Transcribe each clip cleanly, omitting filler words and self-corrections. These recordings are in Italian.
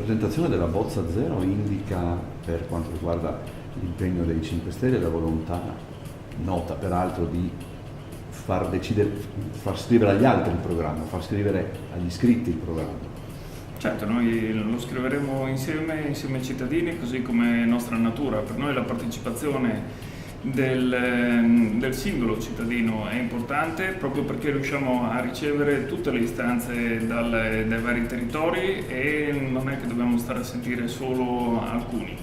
presentazione della bozza zero indica, per quanto riguarda l'impegno dei 5 Stelle, la volontà nota peraltro di far scrivere agli altri il programma, far scrivere agli iscritti il programma. Certo, noi lo scriveremo insieme ai cittadini, così come è nostra natura. Per noi la partecipazione del singolo cittadino è importante, proprio perché riusciamo a ricevere tutte le istanze dai vari territori e non è che dobbiamo stare a sentire solo alcuni.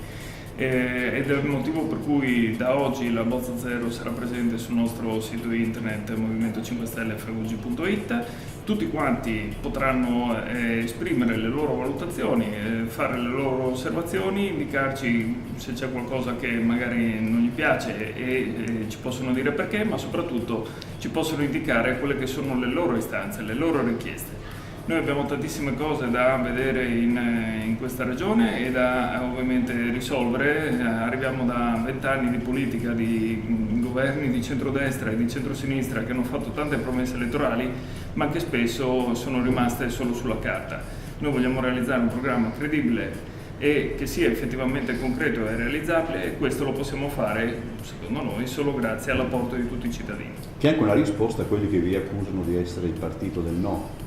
Ed è il motivo per cui da oggi la bozza zero sarà presente sul nostro sito internet movimento5stelle.fvg.it. Tutti quanti potranno esprimere le loro valutazioni, fare le loro osservazioni, indicarci se c'è qualcosa che magari non gli piace e ci possono dire perché, ma soprattutto ci possono indicare quelle che sono le loro istanze, le loro richieste. Noi abbiamo tantissime cose da vedere in questa regione e da ovviamente risolvere. Arriviamo da 20 anni di politica, di governi di centrodestra e di centrosinistra che hanno fatto tante promesse elettorali, ma che spesso sono rimaste solo sulla carta. Noi vogliamo realizzare un programma credibile e che sia effettivamente concreto e realizzabile, e questo lo possiamo fare, secondo noi, solo grazie all'apporto di tutti i cittadini. Che è anche una risposta a quelli che vi accusano di essere il partito del no.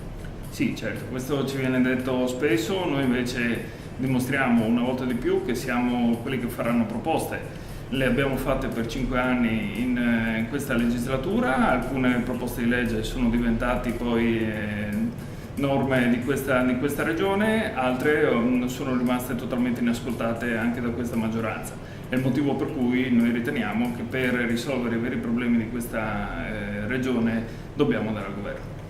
Sì, certo, questo ci viene detto spesso, noi invece dimostriamo una volta di più che siamo quelli che faranno proposte. Le abbiamo fatte per 5 anni in questa legislatura, alcune proposte di legge sono diventate poi norme di questa regione, altre sono rimaste totalmente inascoltate anche da questa maggioranza. È il motivo per cui noi riteniamo che per risolvere i veri problemi di questa regione dobbiamo andare al governo.